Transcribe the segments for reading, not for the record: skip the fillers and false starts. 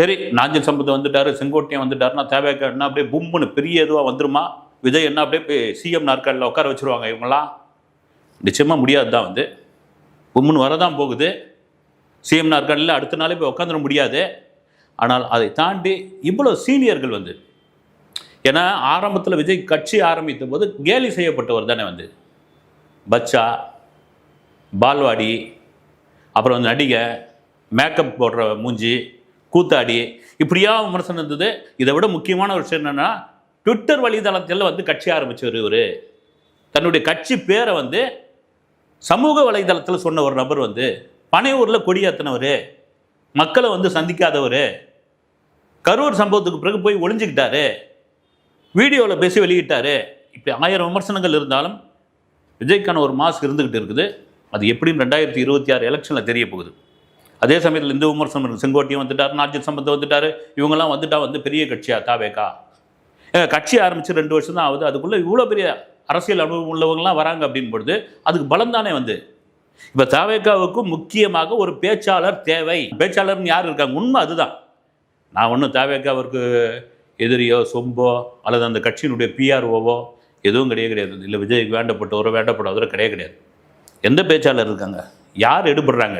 சரி, நாஞ்சில் சம்பத் வந்துட்டாரு, செங்கோட்டையன் வந்துட்டாருன்னா தேவையான என்ன அப்படியே பும்முன்னு பெரிய இதுவாக வந்துருமா? விஜய் என்ன அப்படியே சிஎம் நாற்காலியில் உட்கார வச்சுருவாங்க இவங்களாம்? நிச்சயமாக முடியாது தான். பும்முன்னு வரதான் போகுது. சிஎம் நாற்காலியில் அடுத்த நாளே போய் உட்காந்துட முடியாது. ஆனால் அதை தாண்டி இவ்வளோ சீனியர்கள் ஏன்னா ஆரம்பத்தில் விஜய் கட்சி ஆரம்பித்த போது கேலி செய்யப்பட்டவர் தானே பச்சா, பால்வாடி, அப்புறம் நடிகை, மேக்கப் போடுற மூஞ்சி, கூத்தாடி, இப்படியா விமர்சனம் இருந்தது. இதை விட முக்கியமான ஒரு விஷயம் என்னன்னா, ட்விட்டர் வலைதளத்தில் கட்சி ஆரம்பிச்சவர் இவர். தன்னுடைய கட்சி பேரை சமூக வலைதளத்தில் சொன்ன ஒரு நபர் பனையூரில் கொடியாத்தினவர், மக்களை சந்திக்காதவர், கரூர் சம்பவத்துக்கு பிறகு போய் ஒளிஞ்சுக்கிட்டாரு, வீடியோவில் பேசி வெளியிட்டாரு. இப்படி 1000 விமர்சனங்கள் இருந்தாலும் விஜய்க்கான ஒரு மாஸ்க் இருந்துக்கிட்டு இருக்குது. அது எப்படின்னு 2026 எலெக்ஷனில் தெரிய போகுது. அதே சமயத்தில் இந்த விமர்சனம் இருக்குது. செங்கோட்டையன் வந்துட்டார், நாஞ்சில் சம்பத் வந்துட்டார், இவங்கெல்லாம் வந்துட்டா பெரிய கட்சியா தாவேக்கா? கட்சி ஆரம்பித்து 2 வருஷம் தான் ஆகுது. அதுக்குள்ளே இவ்வளோ பெரிய அரசியல் அனுபவம் உள்ளவங்களாம் வராங்க அப்படின்னு பொழுது அதுக்கு பலம் தானே இப்போ தாவேக்காவுக்கும் முக்கியமாக ஒரு பேச்சாளர் தேவை. பேச்சாளர்னு யார் இருக்காங்க? உண்மை அதுதான். நான் ஒன்றும் தாவேக்காவிற்கு எதிரியோ சொம்போ அல்லது அந்த கட்சியினுடைய பிஆர்ஓவோ எதுவும் கிடையாது. இல்லை விஜய்க்கு வேண்டப்பட்டவரோ வேண்டப்படாதவரோ கிடையாது. எந்த பேச்சாளர் இருக்காங்க? யார் எடுபடுறாங்க?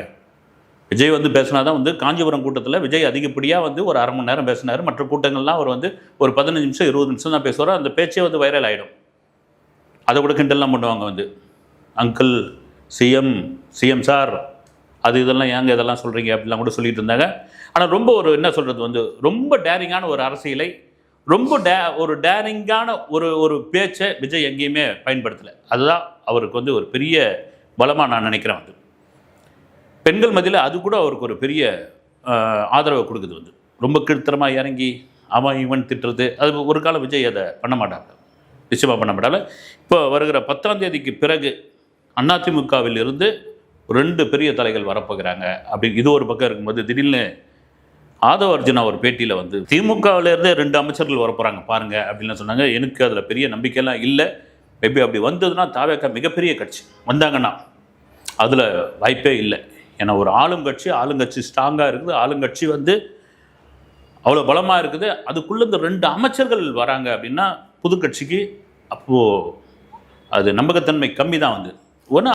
விஜய் பேசினா தான் காஞ்சிபுரம் கூட்டத்தில் விஜய் அதிகப்படியாக ஒரு அரை மணி நேரம் பேசினார். மற்ற கூட்டங்கள்லாம் அவர் ஒரு 15 நிமிஷம் 20 நிமிஷம் தான் பேசுவார். அந்த பேச்சே வைரல் ஆகிடும். அதை கூட கிண்டல்லாம் பண்ணுவாங்க. அங்கிள், சிஎம் சார், அது இதெல்லாம் ஏங்க இதெல்லாம் சொல்கிறீங்க அப்படிலாம் கூட சொல்லிட்டு இருந்தாங்க. ஆனால் ரொம்ப என்ன சொல்கிறது ரொம்ப டேரிங்கான ஒரு அரசியலை, ரொம்ப ஒரு டேரிங்கான ஒரு பேச்சை விஜய் எங்கேயுமே பயன்படுத்தலை. அதுதான் அவருக்கு ஒரு பெரிய பலமாக நான் நினைக்கிறேன். பெண்கள் மத்தியில் அது கூட அவருக்கு ஒரு பெரிய ஆதரவை கொடுக்குது. ரொம்ப கீழ்த்தரமாக இறங்கி அவன் இவன் திட்டுறது, அது ஒரு காலம் விஜய் அதை பண்ண மாட்டாங்க, நிச்சயமாக பண்ண மாட்டாங்க. இப்போ வருகிற 10ஆம் தேதிக்கு பிறகு அதிமுகவில் இருந்து 2 பெரிய தலைகள் வரப்போகிறாங்க. அப்படி இது ஒரு பக்கம் இருக்கும்போது திடீர்னு ஆதவ அர்ஜுனா ஒரு பேட்டியில் திமுகவிலேருந்தே 2 அமைச்சர்கள் வரப்போகிறாங்க பாருங்கள் அப்படின்னு சொன்னாங்க. எனக்கு அதில் பெரிய நம்பிக்கையெல்லாம் இல்லை. மேபி அப்படி வந்ததுன்னா தாவேக்கா மிகப்பெரிய கட்சி வந்தாங்கன்னா அதில் வாய்ப்பே இல்லை. ஏன்னா ஒரு ஆளுங்கட்சி ஸ்ட்ராங்காக இருக்குது. ஆளுங்கட்சி அவ்வளோ பலமாக இருக்குது. அதுக்குள்ளே இந்த 2 அமைச்சர்கள் வராங்க அப்படின்னா புது கட்சிக்கு அப்போது அது நம்பகத்தன்மை கம்மி தான்